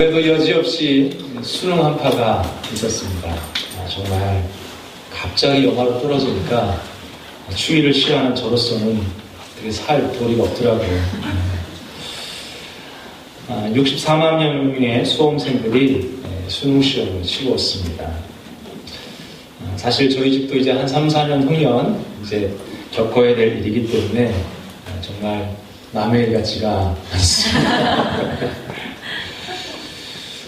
올해도 여지없이 수능 한파가 있었습니다. 정말 갑자기 영하로 떨어지니까 추위를 싫어하는 저로서는 되게 살 도리가 없더라고요. 64만 명의 수험생들이 수능 시험을 치루었습니다. 사실 저희 집도 이제 한 3, 4년 후면 이제 겪어야 될 일이기 때문에 정말 남의 일 같지가 않습니다.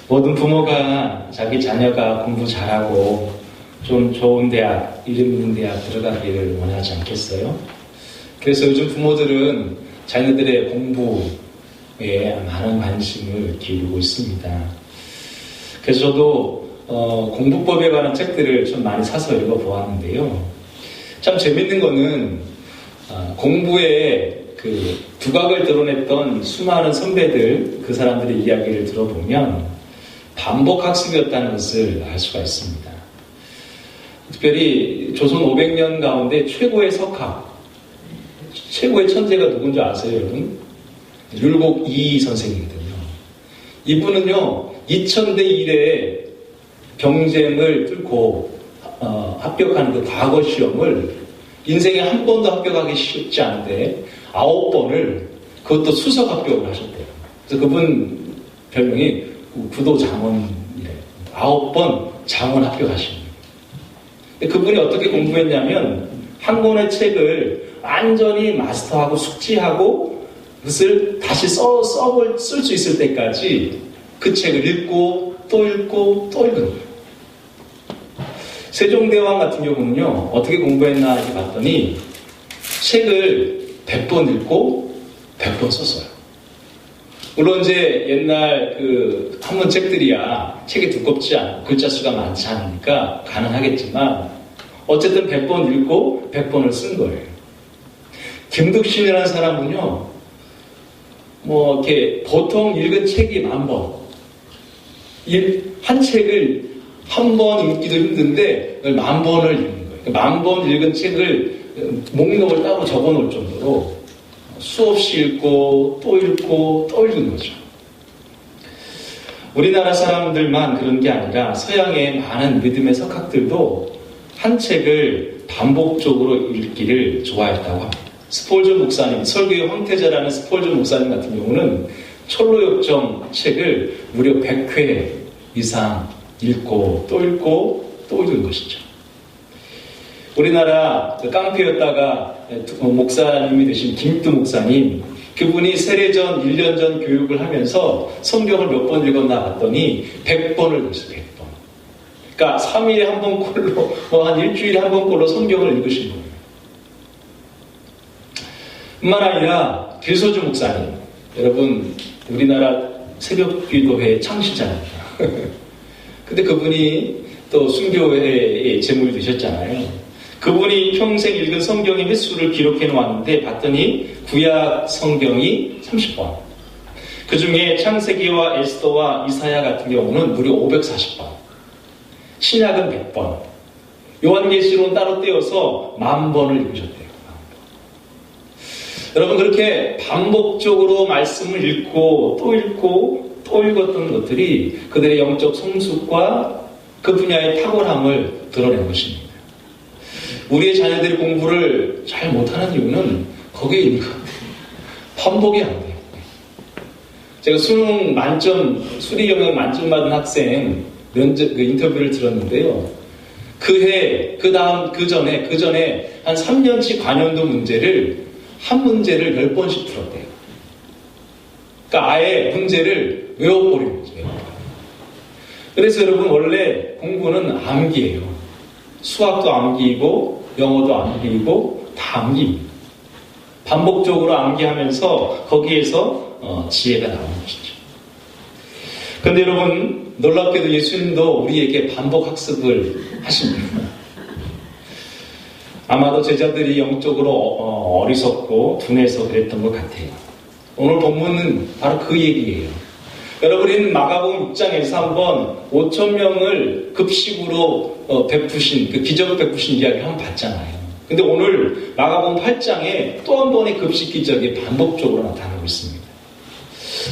모든 부모가 자기 자녀가 공부 잘하고 좀 좋은 대학, 이름 있는 대학 들어가기를 원하지 않겠어요? 그래서 요즘 부모들은 자녀들의 공부에 많은 관심을 기울이고 있습니다. 그래서 저도 공부법에 관한 책들을 좀 많이 사서 읽어보았는데요. 참 재밌는 거는 공부에 그 두각을 드러냈던 수많은 선배들, 그 사람들의 이야기를 들어보면 반복학습이었다는 것을 알 수가 있습니다. 특별히 조선 500년 가운데 최고의 석학, 최고의 천재가 누군지 아세요, 여러분? 율곡 이이 선생이거든요. 이분은요, 2000대 1에 경쟁을 뚫고 합격하는 그 과거 시험을 인생에 한 번도 합격하기 쉽지 않은데 9번을 그것도 수석 합격을 하셨대요. 그래서 그분 별명이 구도장원이래요. 9번 장원 합격하신 거예요. 그분이 어떻게 공부했냐면 한 권의 책을 완전히 마스터하고 숙지하고 그것을 다시 쓸 수 있을 때까지 그 책을 읽고 또 읽고 또 읽은 거예요. 세종대왕 같은 경우는요, 어떻게 공부했나 이렇게 봤더니 책을 100번 읽고 100번 썼어요. 물론 이제 옛날 그 한문 책들이야 책이 두껍지 않고 글자 수가 많지 않으니까 가능하겠지만 어쨌든 100번 읽고 100번을 쓴 거예요. 김득신이라는 사람은요, 뭐 이렇게 보통 읽은 책이 10,000번, 한 책을 한 번 읽기도 힘든데 10,000번을 읽는 거예요. 10,000번 읽은 책을 목록을 따로 적어놓을 정도로 수없이 읽고 또 읽고 또 읽은 거죠. 우리나라 사람들만 그런 게 아니라 서양의 많은 믿음의 석학들도 한 책을 반복적으로 읽기를 좋아했다고 합니다. 스폴저 목사님, 설교의 황태자라는 스폴저 목사님 같은 경우는 철로역정 책을 무려 100회 이상 읽고 또 읽고 또 읽은 것이죠. 우리나라 깡패였다가 목사님이 되신 김두 목사님, 그분이 세례전 1년 전 교육을 하면서 성경을 몇 번 읽었나 봤더니 100번을 읽었어요. 100번. 그러니까 3일에 한 번 꼴로, 한 일주일에 한 번 꼴로 성경을 읽으신 거예요. 뿐만 아니라 길소주 목사님, 여러분 우리나라 새벽기도회 창시자입니다. 근데 그분이 또 순교회의 제물이 되셨잖아요. 그분이 평생 읽은 성경의 횟수를 기록해 놓았는데 봤더니 구약 성경이 30번, 그 중에 창세기와 에스더와 이사야 같은 경우는 무려 540번, 신약은 100번, 요한계시록은 따로 떼어서 10,000번을 읽으셨대요. 여러분, 그렇게 반복적으로 말씀을 읽고 또 읽고 또 읽었던 것들이 그들의 영적 성숙과 그 분야의 탁월함을 드러낸 것입니다. 우리의 자녀들이 공부를 잘 못하는 이유는 거기에 있는 것 같아요. 반복이 안 돼요. 제가 수능 만점, 수리 영역 만점 받은 학생 면접 인터뷰를 들었는데요. 그 전에 한 3년치 관연도 문제를 한 문제를 10번씩 풀었대요. 그러니까 아예 문제를 외워버리는 거죠. 그래서 여러분, 원래 공부는 암기예요. 수학도 암기이고 영어도 암기이고 다 암기입니다. 반복적으로 암기하면서 거기에서 지혜가 나오는 것이죠. 그런데 여러분, 놀랍게도 예수님도 우리에게 반복 학습을 하십니다. 아마도 제자들이 영적으로 어리석고 둔해서 그랬던 것 같아요. 오늘 본문은 바로 그 얘기예요. 여러분은 마가복음 6장에서 한번 5,000명을 급식으로 베푸신, 그 기적을 베푸신 이야기를 한번 봤잖아요. 근데 오늘 마가복음 8장에 또 한 번의 급식 기적이 반복적으로 나타나고 있습니다.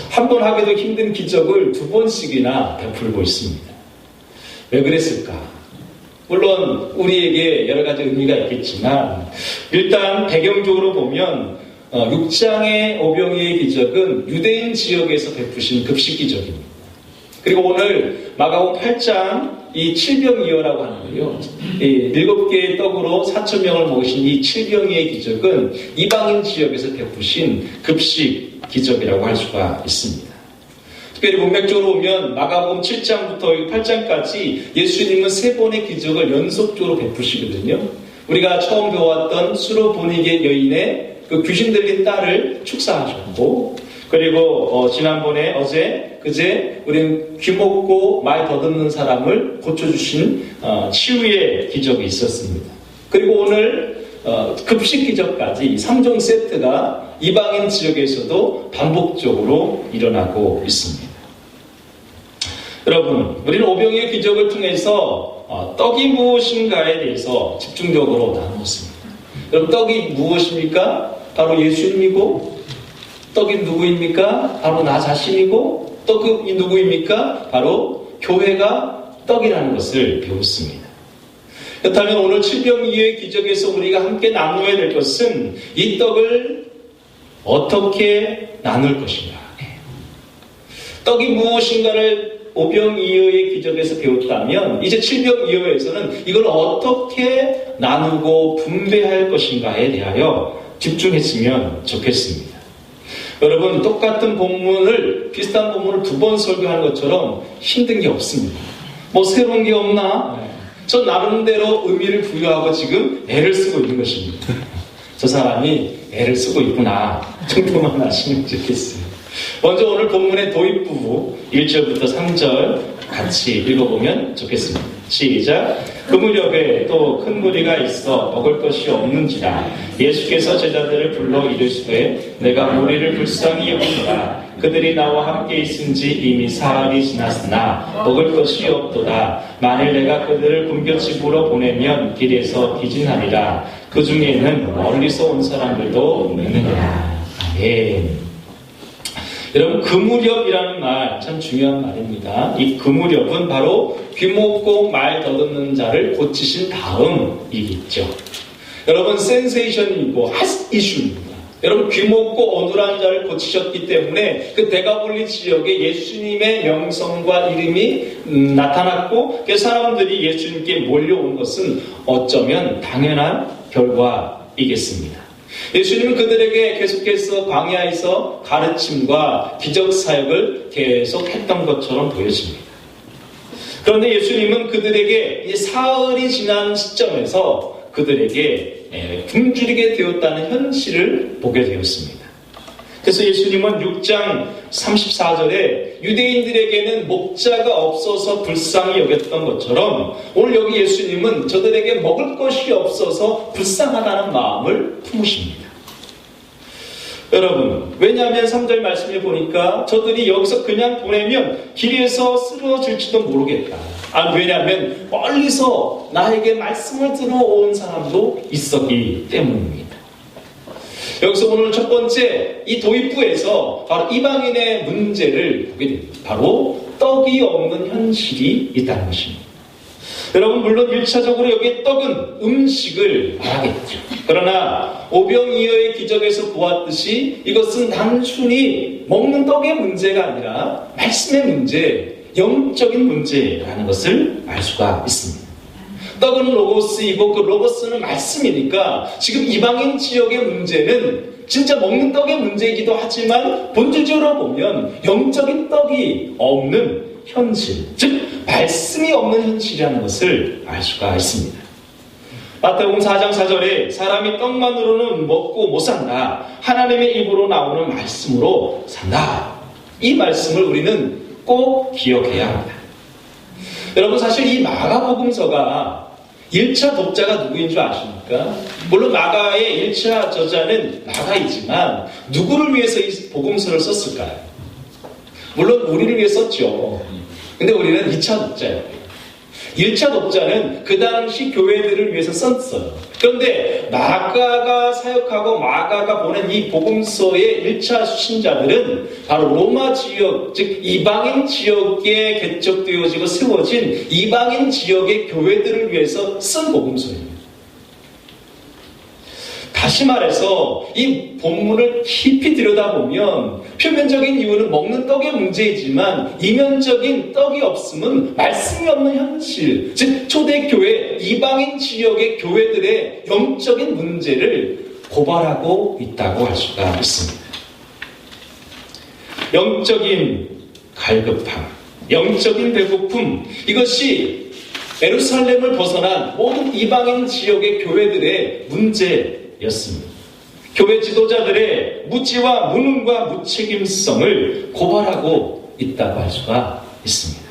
한 번 하기도 힘든 기적을 두 번씩이나 베풀고 있습니다. 왜 그랬을까? 물론 우리에게 여러 가지 의미가 있겠지만 일단 배경적으로 보면 6장의 오병이의 기적은 유대인 지역에서 베푸신 급식 기적입니다. 그리고 오늘 마가복음 8장 이 칠병이어라고 하는데요. 7개의 떡으로 4,000명을 먹이신 이 칠병이의 기적은 이방인 지역에서 베푸신 급식 기적이라고 할 수가 있습니다. 특별히 문맥적으로 보면 마가복음 7장부터 8장까지 예수님은 3번의 기적을 연속적으로 베푸시거든요. 우리가 처음 배워왔던 수로보니게 여인의 그 귀신 들린 딸을 축사하셨고, 그리고 지난번에 그제 우리는 귀먹고 말 더듬는 사람을 고쳐주신 치유의 기적이 있었습니다. 그리고 오늘 급식 기적까지 3종 세트가 이방인 지역에서도 반복적으로 일어나고 있습니다. 여러분, 우리는 오병이의 기적을 통해서 떡이 무엇인가에 대해서 집중적으로 나누었습니다. 여러분, 떡이 무엇입니까? 바로 예수님이고, 떡이 누구입니까? 바로 나 자신이고, 떡이 누구입니까? 바로 교회가 떡이라는 것을 배웠습니다. 그렇다면 오늘 칠병이의 기적에서 우리가 함께 나누어야 될 것은 이 떡을 어떻게 나눌 것인가. 떡이 무엇인가를 오병이어의 기적에서 배웠다면 이제 칠병이어에서는 이걸 어떻게 나누고 분배할 것인가에 대하여 집중했으면 좋겠습니다. 여러분, 똑같은 본문을, 비슷한 본문을 2번 설교하는 것처럼 힘든 게 없습니다. 뭐 새로운 게 없나? 저 나름대로 의미를 부여하고 지금 애를 쓰고 있는 것입니다. 저 사람이 애를 쓰고 있구나 정도만 아시면 좋겠어요. 먼저 오늘 본문의 도입부 1절부터 3절 같이 읽어보면 좋겠습니다. 시작. 그 무렵에 또 큰 무리가 있어 먹을 것이 없는지라 예수께서 제자들을 불러 이르시되 내가 무리를 불쌍히 여기노라. 그들이 나와 함께 있은지 이미 사흘이 지났으나 먹을 것이 없도다. 만일 내가 그들을 굶겨 집으로 보내면 길에서 기진하리라. 그 중에는 멀리서 온 사람들도 있느니라. 아멘. 여러분, 그 무렵이라는 말 참 중요한 말입니다. 이 그 무렵은 바로 귀먹고 말 더듬는 자를 고치신 다음이겠죠. 여러분, 센세이션이고 핫 이슈입니다. 여러분, 귀먹고 어눌한 자를 고치셨기 때문에 그 데가볼리 지역에 예수님의 명성과 이름이 나타났고 그 사람들이 예수님께 몰려온 것은 어쩌면 당연한 결과이겠습니다. 예수님은 그들에게 계속해서 광야에서 가르침과 기적 사역을 계속 했던 것처럼 보여집니다. 그런데 예수님은 그들에게 이 사흘이 지난 시점에서 그들에게 굶주리게 되었다는 현실을 보게 되었습니다. 그래서 예수님은 6장 34절에 유대인들에게는 목자가 없어서 불쌍히 여겼던 것처럼 오늘 여기 예수님은 저들에게 먹을 것이 없어서 불쌍하다는 마음을 품으십니다. 여러분, 왜냐하면 3절 말씀을 보니까 저들이 여기서 그냥 보내면 길에서 쓰러질지도 모르겠다. 왜냐하면 멀리서 나에게 말씀을 들어온 사람도 있었기 때문입니다. 여기서 오늘 첫 번째 이 도입부에서 바로 이방인의 문제를 보게 됩니다. 바로 떡이 없는 현실이 있다는 것입니다. 여러분, 물론 1차적으로 여기에 떡은 음식을 말하겠죠. 그러나 오병이어의 기적에서 보았듯이 이것은 단순히 먹는 떡의 문제가 아니라 말씀의 문제, 영적인 문제라는 것을 알 수가 있습니다. 떡은 로고스이고 그 로고스는 말씀이니까 지금 이방인 지역의 문제는 진짜 먹는 떡의 문제이기도 하지만 본질적으로 보면 영적인 떡이 없는 현실, 즉 말씀이 없는 현실이라는 것을 알 수가 있습니다. 마태복음 4장 4절에 사람이 떡만으로는 먹고 못 산다. 하나님의 입으로 나오는 말씀으로 산다. 이 말씀을 우리는 꼭 기억해야 합니다. 여러분, 사실 이 마가복음서가 1차 독자가 누구인 줄 아십니까? 물론 마가의 1차 저자는 마가이지만 누구를 위해서 이 복음서를 썼을까요? 물론 우리를 위해 썼죠. 근데 우리는 2차 독자예요. 1차 독자는 그 당시 교회들을 위해서 썼어요. 그런데 마가가 사역하고 마가가 보낸 이 복음서의 1차 수신자들은 바로 로마 지역, 즉 이방인 지역에 개척되어지고 세워진 이방인 지역의 교회들을 위해서 쓴 복음서입니다. 다시 말해서 이 본문을 깊이 들여다보면 표면적인 이유는 먹는 떡의 문제이지만 이면적인 떡이 없음은 말씀이 없는 현실, 즉 초대교회 이방인 지역의 교회들의 영적인 문제를 고발하고 있다고 할 수가 있습니다. 영적인 갈급함, 영적인 배고픔, 이것이 예루살렘을 벗어난 모든 이방인 지역의 교회들의 문제였습니다. 교회 지도자들의 무지와 무능과 무책임성을 고발하고 있다고 할 수가 있습니다.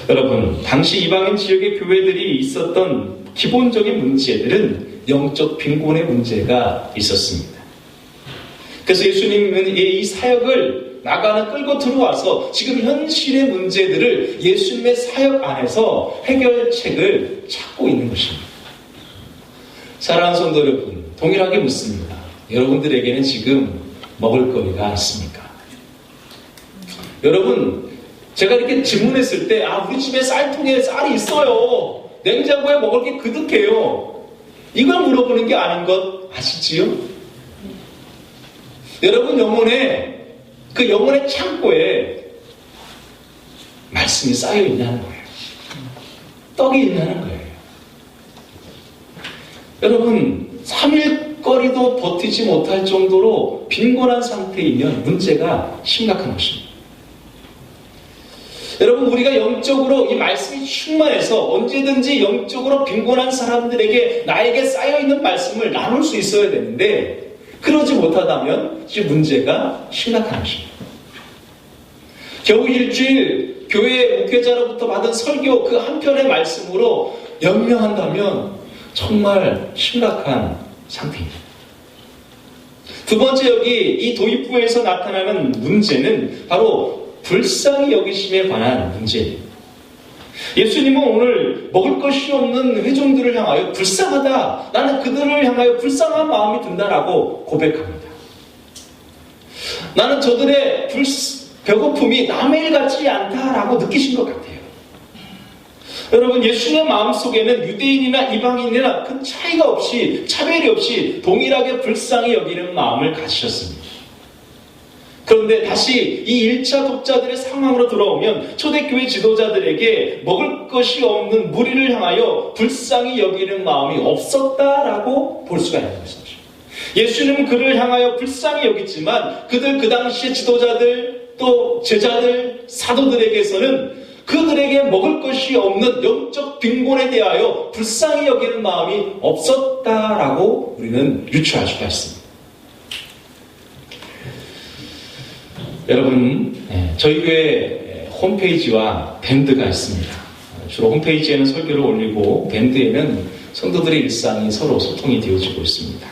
여러분, 당시 이방인 지역의 교회들이 있었던 기본적인 문제들은 영적 빈곤의 문제가 있었습니다. 그래서 예수님은 이 사역을 나가는 끌고 들어와서 지금 현실의 문제들을 예수님의 사역 안에서 해결책을 찾고 있는 것입니다. 사랑하는 성도 여러분, 동일하게 묻습니다. 여러분들에게는 지금 먹을거리가 있습니까? 여러분, 제가 이렇게 질문했을 때 우리 집에 쌀통에 쌀이 있어요. 냉장고에 먹을 게 그득해요. 이걸 물어보는 게 아닌 것 아시지요? 여러분 그 영혼의 창고에 말씀이 쌓여 있냐는 거예요. 떡이 있냐는 거예요. 여러분, 3일거리도 버티지 못할 정도로 빈곤한 상태이면 문제가 심각한 것입니다. 여러분, 우리가 영적으로 이 말씀이 충만해서 언제든지 영적으로 빈곤한 사람들에게 나에게 쌓여있는 말씀을 나눌 수 있어야 되는데 그러지 못하다면 이제 문제가 심각한 것입니다. 겨우 일주일 교회 목회자로부터 받은 설교 그 한 편의 말씀으로 연명한다면 정말 심각한 상태입니다. 두 번째, 여기 이 도입부에서 나타나는 문제는 바로 불쌍히 여기심에 관한 문제입니다. 예수님은 오늘 먹을 것이 없는 회중들을 향하여 불쌍하다, 나는 그들을 향하여 불쌍한 마음이 든다라고 고백합니다. 나는 저들의 배고픔이 남의 일 같지 않다라고 느끼신 것 같아요. 여러분, 예수님의 마음속에는 유대인이나 이방인이나 큰 차이가 없이, 차별이 없이 동일하게 불쌍히 여기는 마음을 가지셨습니다. 그런데 다시 이 1차 독자들의 상황으로 돌아오면 초대교회 지도자들에게 먹을 것이 없는 무리를 향하여 불쌍히 여기는 마음이 없었다라고 볼 수가 있는 것입니다. 예수님은 그를 향하여 불쌍히 여기지만 그들 그 당시의 지도자들 또 제자들 사도들에게서는 그들에게 먹을 것이 없는 영적 빈곤에 대하여 불쌍히 여기는 마음이 없었다라고 우리는 유추할 수가 있습니다. 여러분, 저희 교회 홈페이지와 밴드가 있습니다. 주로 홈페이지에는 설교를 올리고 밴드에는 성도들의 일상이 서로 소통이 되어지고 있습니다.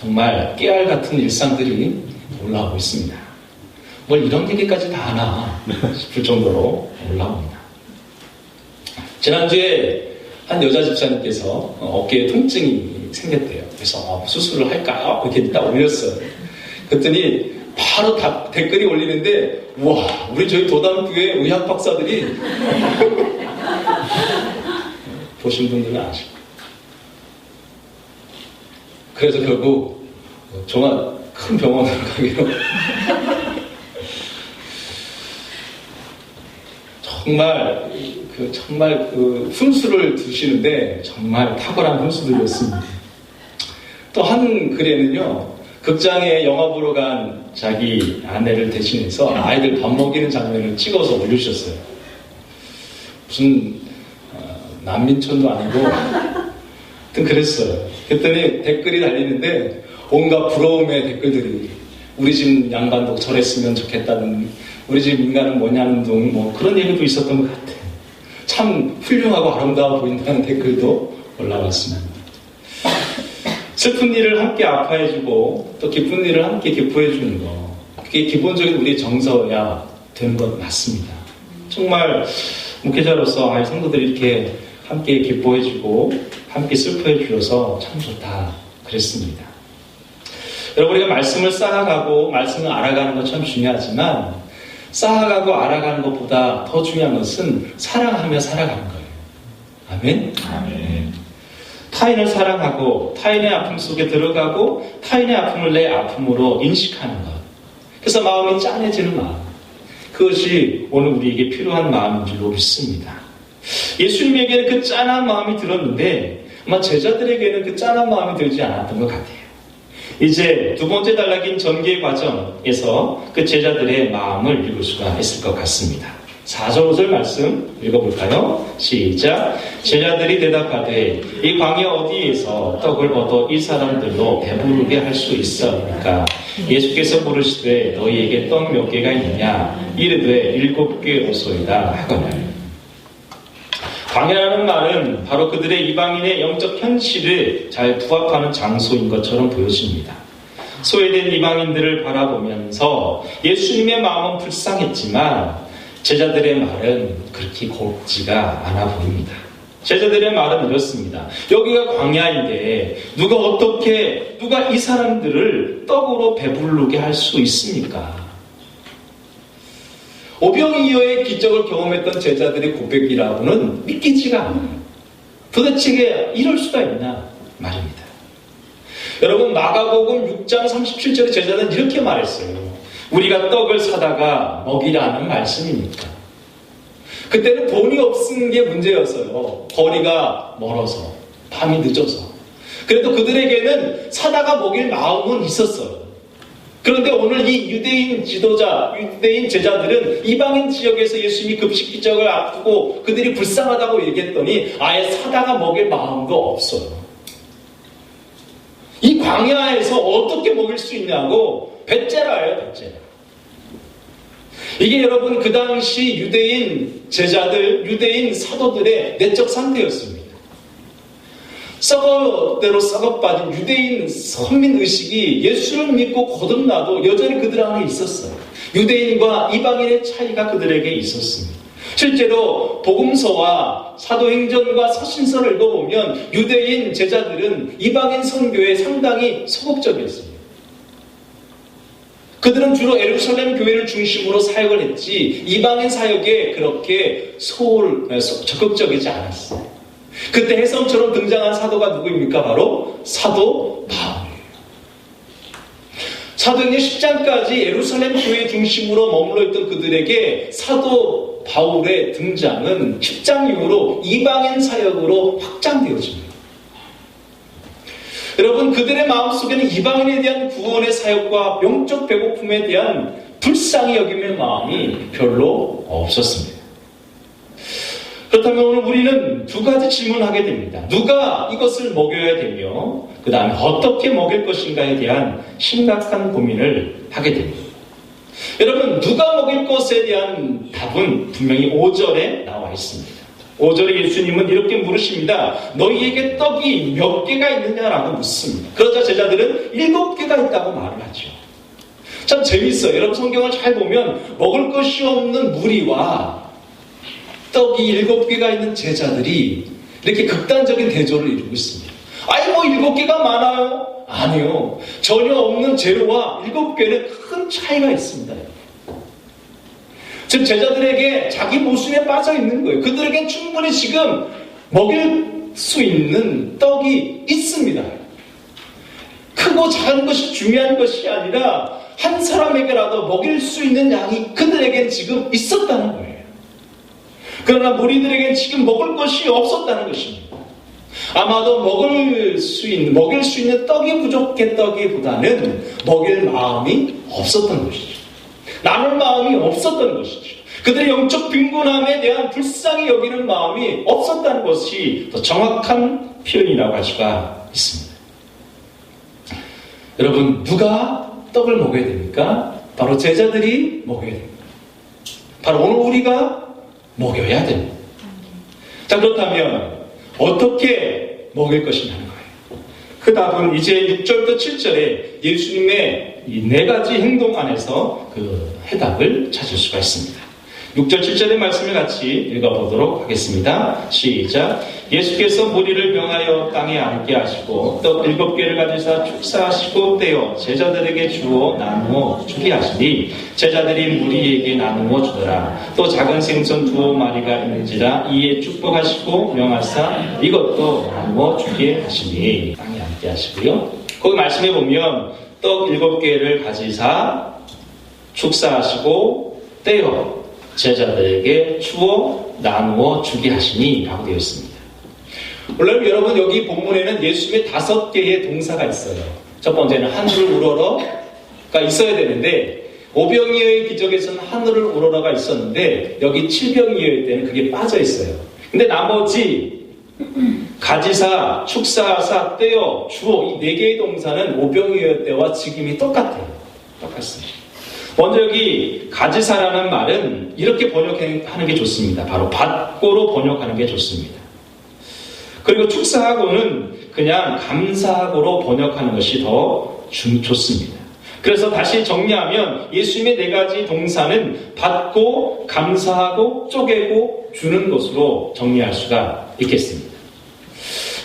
정말 깨알 같은 일상들이 올라오고 있습니다. 뭘 이런 얘기까지 다 하나 싶을 정도로 올라옵니다. 지난주에 한 여자 집사님께서 어깨에 통증이 생겼대요. 그래서 수술을 할까요? 이렇게 딱 올렸어요. 그랬더니 바로 댓글이 올리는데, 와, 우리 저희 도담교회 의학 박사들이 보신 분들은 아시고, 그래서 결국 정말 큰 병원으로 가기로 정말 훈수를 두시는데 정말 탁월한 훈수들이었습니다. 또 한 글에는요, 극장에 영화 보러 간 자기 아내를 대신해서 아이들 밥 먹이는 장면을 찍어서 올려주셨어요. 무슨 난민촌도 아니고 하여튼 그랬어요. 그랬더니 댓글이 달리는데 온갖 부러움의 댓글들이, 우리 집 양반도 저랬으면 좋겠다는, 우리 집 인간은 뭐냐는 등 그런 얘기도 있었던 것 같아요. 참 훌륭하고 아름다워 보인다는 댓글도 올라왔습니다. 슬픈 일을 함께 아파해주고 또 기쁜 일을 함께 기뻐해주는 거, 그게 기본적인 우리의 정서여야 되는 것 맞습니다. 정말 목회자로서 성도들이 이렇게 함께 기뻐해주고 함께 슬퍼해 주셔서 참 좋다 그랬습니다. 여러분, 우리가 말씀을 쌓아가고 말씀을 알아가는 것 참 중요하지만 쌓아가고 알아가는 것보다 더 중요한 것은 사랑하며 살아가는 거예요. 아멘? 아멘. 타인을 사랑하고 타인의 아픔 속에 들어가고 타인의 아픔을 내 아픔으로 인식하는 것. 그래서 마음이 짠해지는 마음. 그것이 오늘 우리에게 필요한 마음인 줄로 믿습니다. 예수님에게는 그 짠한 마음이 들었는데 아마 제자들에게는 그 짠한 마음이 들지 않았던 것 같아요. 이제 두 번째 단락인 전개 과정에서 그 제자들의 마음을 읽을 수가 있을 것 같습니다. 4절 5절 말씀 읽어볼까요? 시작. 제자들이 대답하되 이 광야 어디에서 떡을 얻어 이 사람들로 배부르게 할 수 있사옵니까? 예수께서 물으시되 너희에게 떡 몇 개가 있느냐? 이르되 7개로소이다 하거늘. 광야라는 말은 바로 그들의 이방인의 영적 현실에 잘 부합하는 장소인 것처럼 보여집니다. 소외된 이방인들을 바라보면서 예수님의 마음은 불쌍했지만 제자들의 말은 그렇게 곱지가 않아 보입니다. 제자들의 말은 이렇습니다. 여기가 광야인데 누가 이 사람들을 떡으로 배부르게 할 수 있습니까? 오병이어의 기적을 경험했던 제자들의 고백이라고는 믿기지가 않아요. 도대체 이럴 수가 있나 말입니다. 여러분, 마가복음 6장 37절에 제자는 이렇게 말했어요. 우리가 떡을 사다가 먹이라는 말씀입니까? 그때는 돈이 없은 게 문제였어요. 거리가 멀어서, 밤이 늦어서. 그래도 그들에게는 사다가 먹일 마음은 있었어요. 그런데 오늘 이 유대인 제자들은 이방인 지역에서 예수님이 급식 기적을 앞두고 그들이 불쌍하다고 얘기했더니 아예 사다가 먹일 마음도 없어요. 이 광야에서 어떻게 먹일 수 있냐고 배째라예요, 배째라. 이게 여러분 그 당시 유대인 제자들, 유대인 사도들의 내적 상태였습니다. 썩어대로 썩어빠진 유대인 선민의식이 예수를 믿고 거듭나도 여전히 그들 안에 있었어요. 유대인과 이방인의 차이가 그들에게 있었습니다. 실제로 복음서와 사도행전과 서신서를 읽어보면 유대인 제자들은 이방인 선교에 상당히 소극적이었습니다. 그들은 주로 예루살렘 교회를 중심으로 사역을 했지 이방인 사역에 그렇게 적극적이지 않았어요. 그때 혜성처럼 등장한 사도가 누구입니까? 바로 사도 바울이에요. 사도행전 10장까지 예루살렘 교회 중심으로 머물러 있던 그들에게 사도 바울의 등장은 10장 이후로 이방인 사역으로 확장되어집니다. 여러분, 그들의 마음속에는 이방인에 대한 구원의 사역과 영적 배고픔에 대한 불쌍히 여김의 마음이 별로 없었습니다. 그렇다면 오늘 우리는 두 가지 질문하게 됩니다. 누가 이것을 먹여야 되며 그 다음에 어떻게 먹일 것인가에 대한 심각한 고민을 하게 됩니다. 여러분, 누가 먹일 것에 대한 답은 분명히 5절에 나와 있습니다. 5절에 예수님은 이렇게 물으십니다. 너희에게 떡이 몇 개가 있느냐라고 묻습니다. 그러자 제자들은 7개가 있다고 말을 하죠. 참 재밌어요. 여러분, 성경을 잘 보면 먹을 것이 없는 무리와 떡이 7개가 있는 제자들이 이렇게 극단적인 대조를 이루고 있습니다. 아니 7개가 많아요? 아니요. 전혀 없는 재료와 7개는 큰 차이가 있습니다. 즉 제자들에게 자기 모순에 빠져 있는 거예요. 그들에겐 충분히 지금 먹일 수 있는 떡이 있습니다. 크고 작은 것이 중요한 것이 아니라 한 사람에게라도 먹일 수 있는 양이 그들에겐 지금 있었다는 거예요. 그러나 무리들에겐 지금 먹을 것이 없었다는 것입니다. 아마도 먹일 수 있는 떡이 부족했다기보다는 먹일 마음이 없었던 것이죠. 나눌 마음이 없었던 것이죠. 그들의 영적 빈곤함에 대한 불쌍히 여기는 마음이 없었다는 것이 더 정확한 표현이라고 할 수가 있습니다. 여러분, 누가 떡을 먹어야 됩니까? 바로 제자들이 먹어야 됩니다. 바로 오늘 우리가 먹여야 됩니다. 자, 그렇다면 어떻게 먹일 것이냐는 거예요. 그 답은 이제 6절부터 7절에 예수님의 이 4가지 행동 안에서 그 해답을 찾을 수가 있습니다. 6절 7절의 말씀을 같이 읽어보도록 하겠습니다. 시작. 예수께서 무리를 명하여 땅에 앉게 하시고 떡 7개를 가지사 축사하시고 떼어 제자들에게 주어 나누어 주게 하시니 제자들이 무리에게 나누어 주더라. 또 작은 생선 2마리가 있는지라 이에 축복하시고 명하사 이것도 나누어 주게 하시니 땅에 앉게 하시고요. 거기 말씀해 보면 떡 7개를 가지사 축사하시고 떼어 제자들에게 주어 나누어 주게 하시니 라고 되어 있습니다. 물론 여러분 여기 본문에는 예수님의 5개의 동사가 있어요. 첫 번째는 하늘을 우러러가 있어야 되는데 오병이어의 기적에서는 하늘을 우러러가 있었는데 여기 칠병이어의 때는 그게 빠져 있어요. 근데 나머지 가지사, 축사하사, 떼어, 주어 이 4개의 동사는 오병이어 때와 지금이 똑같아요. 똑같습니다. 먼저 여기 가지사라는 말은 이렇게 번역하는 게 좋습니다. 바로 받고로 번역하는 게 좋습니다. 그리고 축사하고는 그냥 감사하고로 번역하는 것이 더 좋습니다. 그래서 다시 정리하면 예수님의 4가지 동사는 받고 감사하고 쪼개고 주는 것으로 정리할 수가 있겠습니다.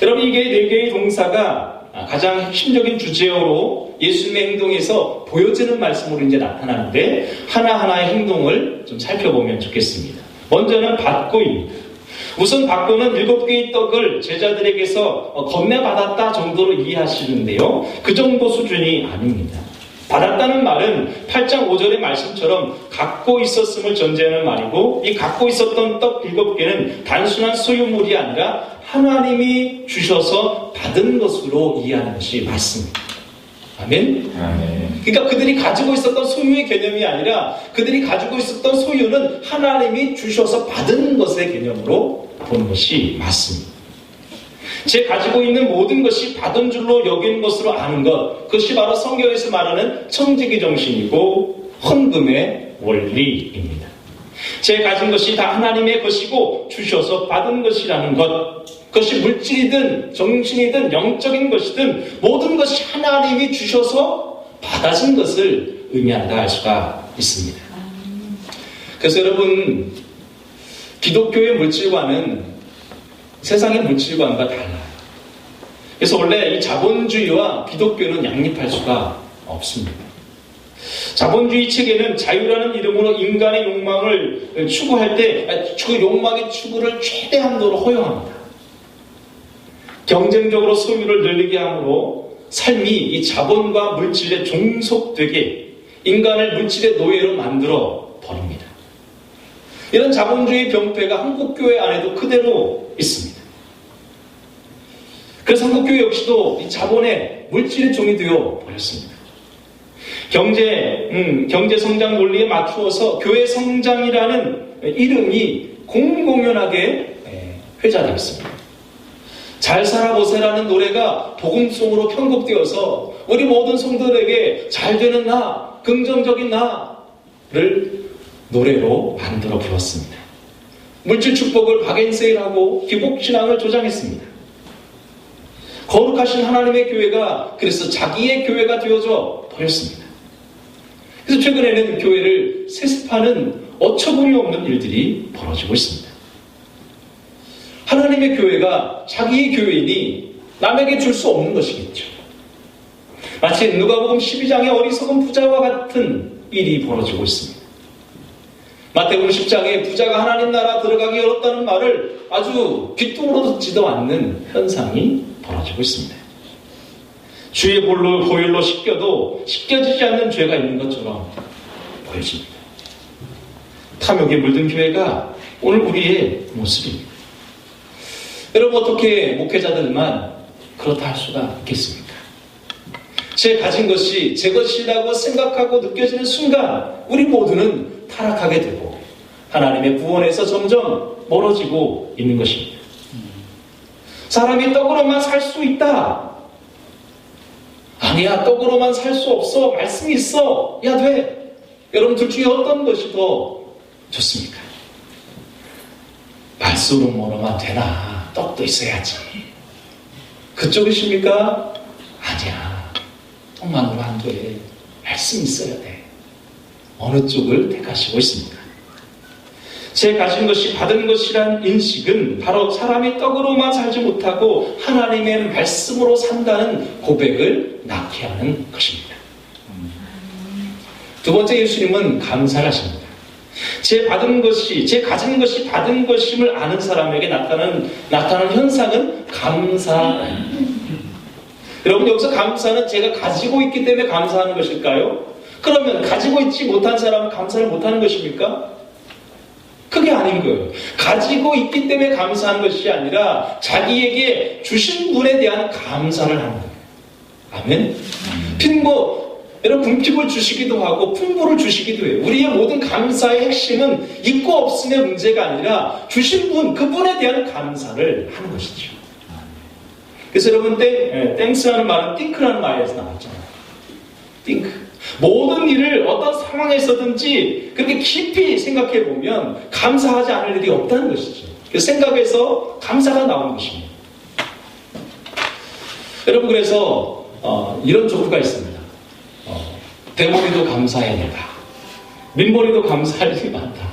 여러분 이게 4개의 동사가 가장 핵심적인 주제어로 예수님의 행동에서 보여지는 말씀으로 이제 나타나는데 하나하나의 행동을 좀 살펴보면 좋겠습니다. 먼저는 받고입니다. 우선 받고는 7개의 떡을 제자들에게서 건네받았다 정도로 이해하시는데요. 그 정도 수준이 아닙니다. 받았다는 말은 8장 5절의 말씀처럼 갖고 있었음을 전제하는 말이고 이 갖고 있었던 떡 7개는 단순한 소유물이 아니라 하나님이 주셔서 받은 것으로 이해하는 것이 맞습니다. 아멘? 그러니까 그들이 가지고 있었던 소유의 개념이 아니라 그들이 가지고 있었던 소유는 하나님이 주셔서 받은 것의 개념으로 보는 것이 맞습니다. 제 가지고 있는 모든 것이 받은 줄로 여기는 것으로 아는 것, 그것이 바로 성경에서 말하는 청지기 정신이고 헌금의 원리입니다. 제 가진 것이 다 하나님의 것이고 주셔서 받은 것이라는 것, 그것이 물질이든 정신이든 영적인 것이든 모든 것이 하나님이 주셔서 받아진 것을 의미한다 할 수가 있습니다. 그래서 여러분 기독교의 물질관은 세상의 물질관과 달라요. 그래서 원래 이 자본주의와 기독교는 양립할 수가 없습니다. 자본주의 체계는 자유라는 이름으로 인간의 욕망을 추구할 때 그 욕망의 추구를 최대한도로 허용합니다. 경쟁적으로 소유를 늘리게 함으로 삶이 이 자본과 물질에 종속되게 인간을 물질의 노예로 만들어 버립니다. 이런 자본주의 병폐가 한국교회 안에도 그대로 있습니다. 그래서 한국교회 역시도 이 자본의 물질의 종이 되어 버렸습니다. 경제 성장 논리에 맞추어서 교회 성장이라는 이름이 공공연하게 회자되어 있습니다. 잘 살아보세라는 노래가 복음송으로 편곡되어서 우리 모든 성도들에게 잘 되는 나, 긍정적인 나를 노래로 만들어 불렀습니다. 물질 축복을 박앤세일하고 기복신앙을 조장했습니다. 거룩하신 하나님의 교회가 그래서 자기의 교회가 되어져 버렸습니다. 그래서 최근에는 교회를 세습하는 어처구니 없는 일들이 벌어지고 있습니다. 하나님의 교회가 자기의 교회이니 남에게 줄 수 없는 것이겠죠. 마치 누가복음 12장의 어리석은 부자와 같은 일이 벌어지고 있습니다. 마태복음 10장에 부자가 하나님 나라 들어가기 어렵다는 말을 아주 귓등으로 듣지도 않는 현상이 벌어지고 있습니다. 주의 보혈로 씻겨도 씻겨지지 않는 죄가 있는 것처럼 보여집니다. 탐욕에 물든 교회가 오늘 우리의 모습입니다. 여러분 어떻게 목회자들만 그렇다 할 수가 있겠습니까? 제 가진 것이 제 것이라고 생각하고 느껴지는 순간 우리 모두는 타락하게 되고 하나님의 구원에서 점점 멀어지고 있는 것입니다. 사람이 떡으로만 살 수 있다. 아니야, 떡으로만 살 수 없어. 말씀이 있어. 야, 돼. 여러분 둘 중에 어떤 것이 더 좋습니까? 말씀으로만 되나? 떡도 있어야지. 그쪽이십니까? 아니야. 떡만으로 안 돼. 말씀이 있어야 돼. 어느 쪽을 택하시고 있습니까? 제 가진 것이 받은 것이란 인식은 바로 사람이 떡으로만 살지 못하고 하나님의 말씀으로 산다는 고백을 낳게 하는 것입니다. 두 번째, 예수님은 감사를 하십니다. 제 받은 것이, 제 가진 것이 받은 것임을 아는 사람에게 나타나는 현상은 감사. 여러분, 여기서 감사는 제가 가지고 있기 때문에 감사하는 것일까요? 그러면 가지고 있지 못한 사람은 감사를 못하는 것입니까? 그게 아닌 거예요. 가지고 있기 때문에 감사하는 것이 아니라 자기에게 주신 분에 대한 감사를 하는 거예요. 아멘? 여러분, 분핍을 주시기도 하고 풍부를 주시기도 해요. 우리의 모든 감사의 핵심은 있고 없음의 문제가 아니라 주신 분, 그분에 대한 감사를 하는 것이죠. 그래서 여러분, 땡스라는 말은 띵크라는 말에서 나왔잖아요. 띵크. 모든 일을 어떤 상황에서든지 그렇게 깊이 생각해 보면 감사하지 않을 일이 없다는 것이죠. 그 생각에서 감사가 나오는 것입니다. 여러분, 그래서 이런 조구가 있습니다. 대머리도 감사해야 된다. 민머리도 감사할 일이 많다.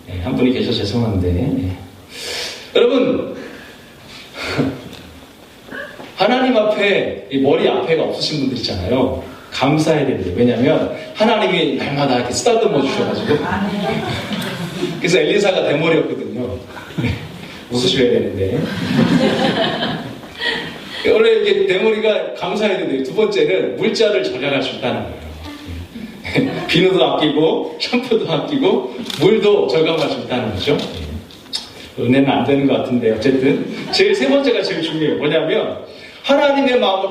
네, 한 분이 계셔서 죄송한데, 네. 여러분, 하나님 앞에 이 머리 앞에가 없으신 분들 있잖아요. 감사해야 됩니다. 왜냐하면 하나님이 날마다 이렇게 쓰다듬어 주셔가지고. 그래서 엘리사가 대머리였거든요. 웃으셔야 되는데. 원래 이게 대머리가 감사해야 되는데, 두 번째는 물자를 절약할 수 있다는 거예요. 비누도 아끼고 샴푸도 아끼고 물도 절감할 수 있다는 거죠. 은혜는 안 되는 것 같은데, 어쨌든 세 번째가 제일 중요해요. 뭐냐면 하나님의 마음을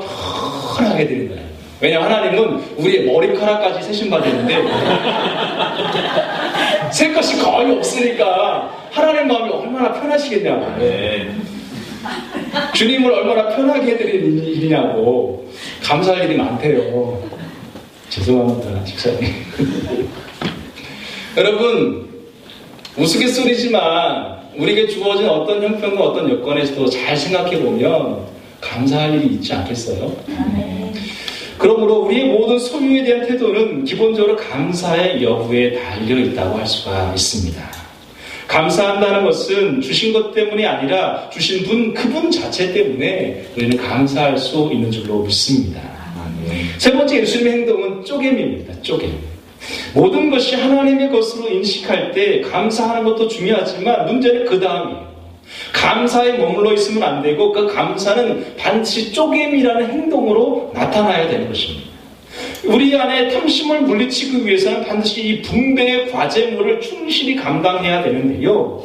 편하게 드린 거예요. 왜냐하면 하나님은 우리의 머리카락까지 세심받았는데 셀 것이 거의 없으니까 하나님 마음이 얼마나 편하시겠냐고. 네. 주님을 얼마나 편하게 해드리는 일이냐고. 감사할 일이 많대요. 죄송합니다, 집사님. 여러분, 우스갯소리지만 우리에게 주어진 어떤 형편과 어떤 여건에서도 잘 생각해보면 감사할 일이 있지 않겠어요? 그러므로 우리의 모든 소유에 대한 태도는 기본적으로 감사의 여부에 달려있다고 할 수가 있습니다. 감사한다는 것은 주신 것 때문이 아니라 주신 분, 그분 자체 때문에 우리는 감사할 수 있는 줄로 믿습니다. 세 번째, 예수님의 행동은 쪼개입니다. 쪼개. 모든 것이 하나님의 것으로 인식할 때 감사하는 것도 중요하지만 문제는 그 다음이에요. 감사에 머물러 있으면 안 되고 그 감사는 반드시 쪼개미라는 행동으로 나타나야 되는 것입니다. 우리 안에 탐심을 물리치기 위해서는 반드시 이 분배의 과제물을 충실히 감당해야 되는데요.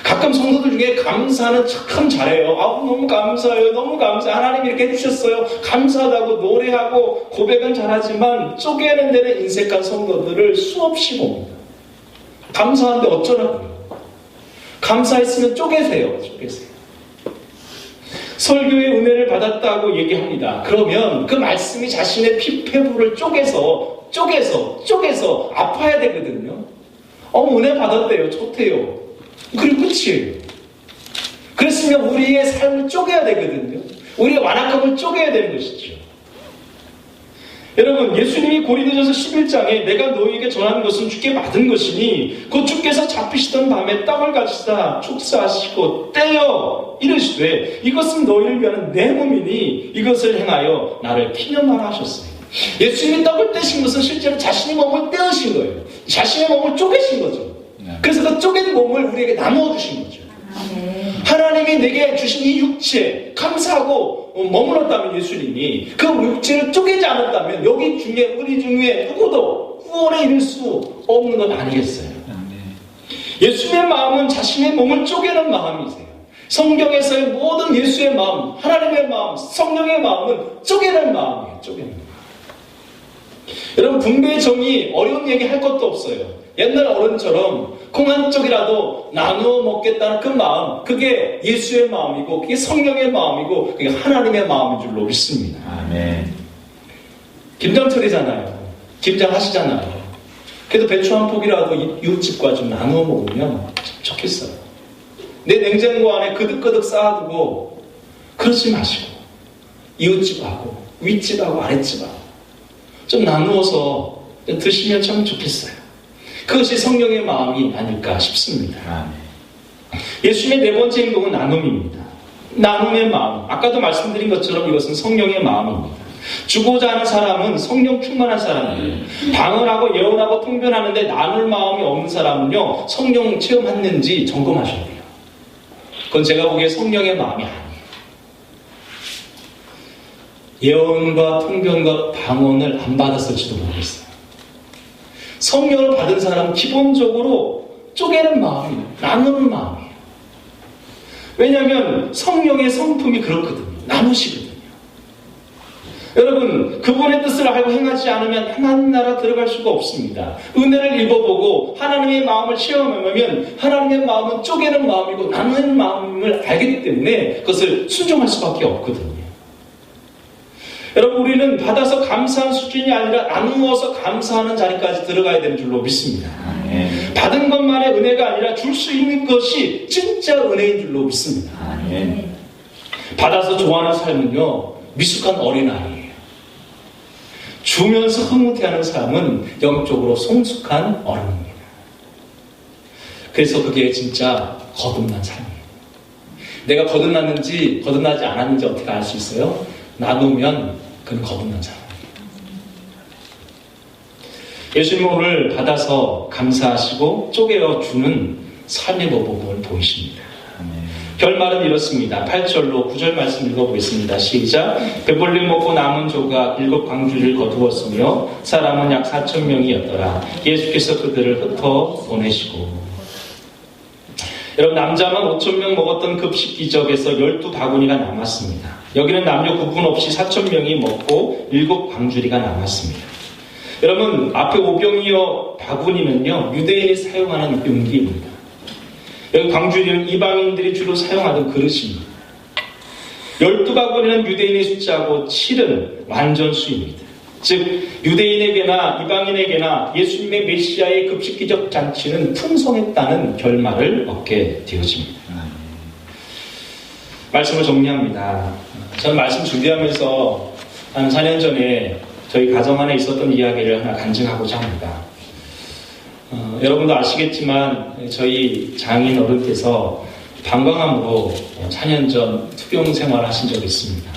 가끔 성도들 중에 감사는 참 잘해요. 너무 감사해요. 너무 감사해요. 하나님 이렇게 해주셨어요. 감사하다고 노래하고 고백은 잘하지만 쪼개는 데는 인색한 성도들을 수없이 봅니다. 감사한데 어쩌라고요? 감사했으면 쪼개세요. 설교의 은혜를 받았다고 얘기합니다. 그러면 그 말씀이 자신의 피부를 쪼개서 아파야 되거든요. 은혜 받았대요. 좋대요. 그리고 끝이에요. 그랬으면 우리의 삶을 쪼개야 되거든요. 우리의 완악함을 쪼개야 되는 것이죠. 여러분, 예수님이 고린도전서 11장에 내가 너희에게 전하는 것은 주께 받은 것이니 곧 주께서 잡히시던 밤에 떡을 가지사 축사하시고 떼어 이르시되 이것은 너희를 위하는 내 몸이니 이것을 행하여 나를 기념하라 하셨어요. 예수님이 떡을 떼신 것은 실제로 자신의 몸을 떼으신 거예요. 자신의 몸을 쪼개신 거죠. 그래서 그 쪼갠 몸을 우리에게 나누어 주신 거죠. 하나님이 내게 주신 이 육체 감사하고 머물렀다면 예수님이 그 육체를 쪼개지 않았다면 여기 중에 우리 중에 누구도 구원에 이를 수 없는 건 아니겠어요. 예수님의 마음은 자신의 몸을 쪼개는 마음이세요. 성경에서의 모든 예수의 마음, 하나님의 마음, 성령의 마음은 쪼개는 마음이에요. 쪼개는 마음. 여러분, 분배의 정의 어려운 얘기 할 것도 없어요. 옛날 어른처럼 콩 한 쪽이라도 나누어 먹겠다는 그 마음, 그게 예수의 마음이고 그게 성령의 마음이고 그게 하나님의 마음인 줄로 믿습니다. 아멘. 김장철이잖아요. 김장하시잖아요. 그래도 배추 한 포기라도 이웃집과 좀 나누어 먹으면 좋겠어요. 내 냉장고 안에 그득그득 쌓아두고 그러지 마시고 이웃집하고 윗집하고 아랫집하고 좀 나누어서 드시면 참 좋겠어요. 그것이 성령의 마음이 아닐까 싶습니다. 예수님의 네 번째 행동은 나눔입니다. 나눔의 마음. 아까도 말씀드린 것처럼 이것은 성령의 마음입니다. 주고자 하는 사람은 성령 충만한 사람이에요. 방언하고 예언하고 통변하는데 나눌 마음이 없는 사람은요, 성령 체험했는지 점검하셔야 돼요. 그건 제가 보기에 성령의 마음이 아니에요. 예언과 통변과 방언을 안 받았을지도 모르겠어요. 성령을 받은 사람은 기본적으로 쪼개는 마음이에요. 나누는 마음이에요. 왜냐하면 성령의 성품이 그렇거든요. 나누시거든요. 여러분, 그분의 뜻을 알고 행하지 않으면 하나님 나라 들어갈 수가 없습니다. 은혜를 입어보고 하나님의 마음을 체험하면 하나님의 마음은 쪼개는 마음이고 나누는 마음을 알기 때문에 그것을 순종할 수밖에 없거든요. 여러분, 우리는 받아서 감사한 수준이 아니라 나누어서 감사하는 자리까지 들어가야 되는 줄로 믿습니다. 받은 것만의 은혜가 아니라 줄 수 있는 것이 진짜 은혜인 줄로 믿습니다. 받아서 좋아하는 삶은요, 미숙한 어린아이예요. 주면서 흐뭇해하는 삶은 영적으로 성숙한 어른입니다. 그래서 그게 진짜 거듭난 삶이에요. 내가 거듭났는지 거듭나지 않았는지 어떻게 알 수 있어요? 나누면 그는 거듭난 사람이에요. 예수님은 오늘 받아서 감사하시고 쪼개어주는 삶의 모범을 보이십니다. 결말은 이렇습니다. 8절로 9절 말씀 읽어보겠습니다. 시작. 배불리 먹고 남은 조각 7 광주리를 거두었으며 사람은 약 4,000명이었더라. 예수께서 그들을 흩어 보내시고. 여러분, 남자만 5,000명 먹었던 급식 기적에서 12바구니가 남았습니다. 여기는 남녀 구분 없이 4,000명이 먹고 7 광주리가 남았습니다. 여러분, 앞에 오병이어 바구니는요, 유대인이 사용하는 용기입니다. 여기 광주리는 이방인들이 주로 사용하던 그릇입니다. 12바구니는 유대인의 숫자고 7은 완전수입니다. 즉, 유대인에게나 이방인에게나 예수님의 메시아의 급식기적 잔치는 풍성했다는 결말을 얻게 되어집니다. 말씀을 정리합니다. 저는 말씀 준비하면서 한 4년 전에 저희 가정 안에 있었던 이야기를 하나 간증하고자 합니다. 여러분도 아시겠지만 저희 장인 어른께서 방광암으로 4년 전 투병 생활을 하신 적이 있습니다.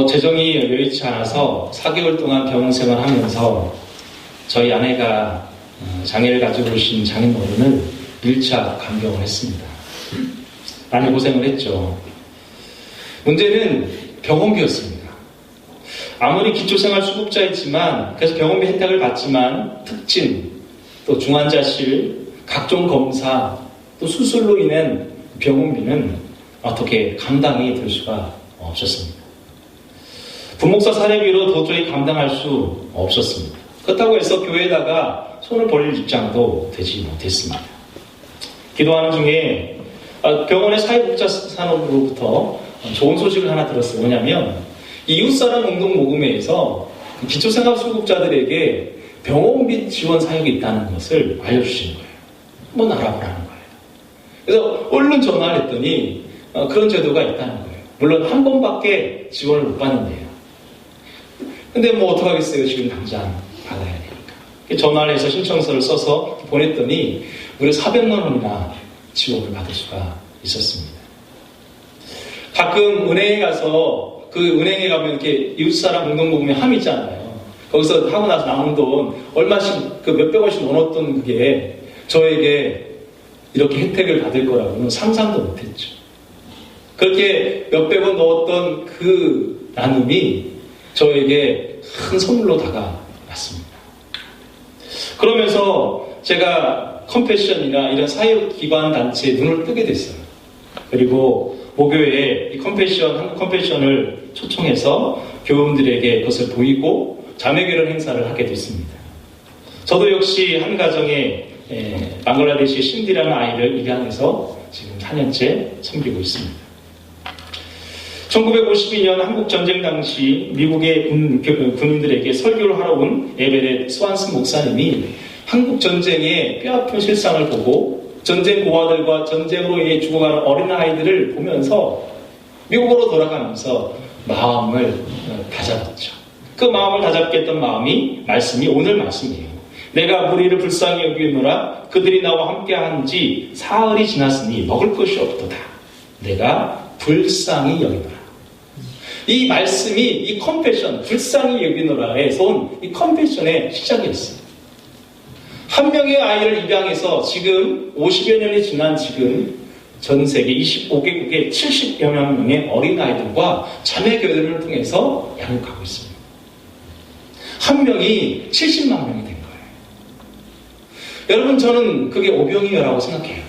재정이 여의치 않아서 4개월 동안 병원 생활하면서 저희 아내가 장애를 가지고 계신 장인 어른을 1차 간병을 했습니다. 많이 고생을 했죠. 문제는 병원비였습니다. 아무리 기초생활수급자이지만 그래서 병원비 혜택을 받지만 특진, 또 중환자실, 각종 검사, 또 수술로 인한 병원비는 어떻게 감당이 될 수가 없었습니다. 부목사 사례비로 도저히 감당할 수 없었습니다. 그렇다고 해서 교회에다가 손을 벌릴 입장도 되지 못했습니다. 기도하는 중에 병원의 사회복지산업으로부터 좋은 소식을 하나 들었어요. 뭐냐면 이웃사랑 공동모금회에서 기초생활수급자들에게 병원비 지원 사역이 있다는 것을 알려주시는 거예요. 한번 알아보라는 거예요. 그래서 얼른 전화를 했더니 그런 제도가 있다는 거예요. 물론 한 번밖에 지원을 못 받는데요. 근데 어떡하겠어요. 지금 당장 받아야 되니까. 전화를 해서 신청서를 써서 보냈더니 무려 400만 원이나 지원을 받을 수가 있었습니다. 가끔 은행에 가서 은행에 가면 이렇게 이웃사랑 공동모금회 함 있잖아요. 거기서 하고 나서 남은 돈 얼마씩 몇백 원씩 넣어놓던 그게 저에게 이렇게 혜택을 받을 거라고는 상상도 못했죠. 그렇게 몇백 원 넣었던 그 나눔이 저에게 큰 선물로 다가왔습니다. 그러면서 제가 컴패션이나 이런 사회기관 단체에 눈을 뜨게 됐어요. 그리고 목요일에 이 한국 컴패션을 초청해서 교우들에게 그것을 보이고 자매결혼 행사를 하게 됐습니다. 저도 역시 한 가정에 방글라데시 신디라는 아이를 입양해서 지금 4년째 섬기고 있습니다. 1952년 한국전쟁 당시 미국의 군인들에게 설교를 하러 온 에베렛 스완슨 목사님이 한국전쟁의 뼈아픈 실상을 보고 전쟁 고아들과 전쟁으로 인해 죽어가는 어린아이들을 보면서 미국으로 돌아가면서 마음을 다잡았죠. 그 마음을 다잡게 했던 말씀이 오늘 말씀이에요. 내가 무리를 불쌍히 여기노라. 그들이 나와 함께한 지 사흘이 지났으니 먹을 것이 없도다. 내가 불쌍히 여기노라. 이 말씀이 이 컴패션, 불쌍히 여기노라에서 온 이 컴패션의 시작이었어요. 한 명의 아이를 입양해서 지금 50여 년이 지난 지금 전 세계 25개국의 70여 명의 어린아이들과 자매교회를 통해서 양육하고 있습니다. 한 명이 70만 명이 된 거예요. 여러분, 저는 그게 오병이어라고 생각해요.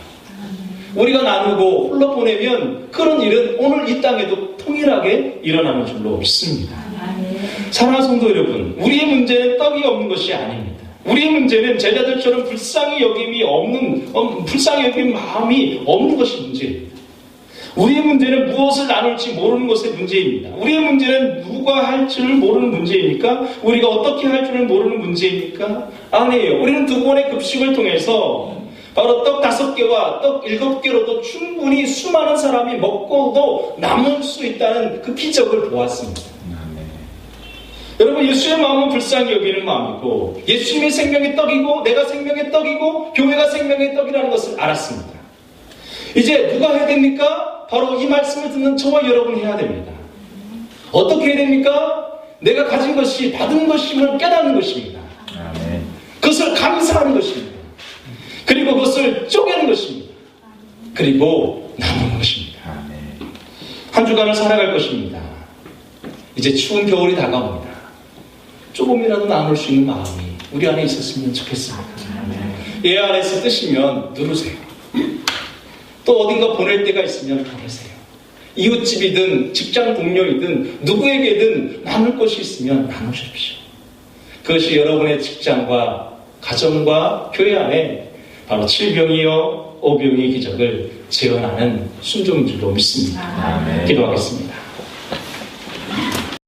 우리가 나누고 흘러보내면 그런 일은 오늘 이 땅에도 통일하게 일어나는 줄로 믿습니다. 사랑하는 성도 여러분, 우리의 문제는 떡이 없는 것이 아닙니다. 우리의 문제는 제자들처럼 불쌍히 여김이 없는, 불쌍히 여김 마음이 없는 것이 문제입니다. 우리의 문제는 무엇을 나눌지 모르는 것의 문제입니다. 우리의 문제는 누가 할 줄을 모르는 문제입니까? 우리가 어떻게 할 줄을 모르는 문제입니까? 아니에요. 우리는 두 번의 급식을 통해서 바로 떡 5개와 떡 7개로도 충분히 수많은 사람이 먹고도 남을 수 있다는 그 기적을 보았습니다. 여러분, 예수의 마음은 불쌍히 여기는 마음이고 예수님의 생명의 떡이고 내가 생명의 떡이고 교회가 생명의 떡이라는 것을 알았습니다. 이제 누가 해야 됩니까? 바로 이 말씀을 듣는 저와 여러분이 해야 됩니다. 어떻게 해야 됩니까? 내가 가진 것이 받은 것임을 깨닫는 것입니다. 그것을 감사하는 것입니다. 그리고 그것을 쪼개는 것입니다. 그리고 나누는 것입니다. 한 주간을 살아갈 것입니다. 이제 추운 겨울이 다가옵니다. 조금이라도 나눌 수 있는 마음이 우리 안에 있었으면 좋겠습니다. 예 안에서 뜨시면 누르세요. 또 어딘가 보낼 때가 있으면 보내세요. 이웃집이든 직장 동료이든 누구에게든 나눌 것이 있으면 나누십시오. 그것이 여러분의 직장과 가정과 교회 안에 바로 7병이요 5병의 기적을 재현하는 순종인 줄로 믿습니다. 기도하겠습니다.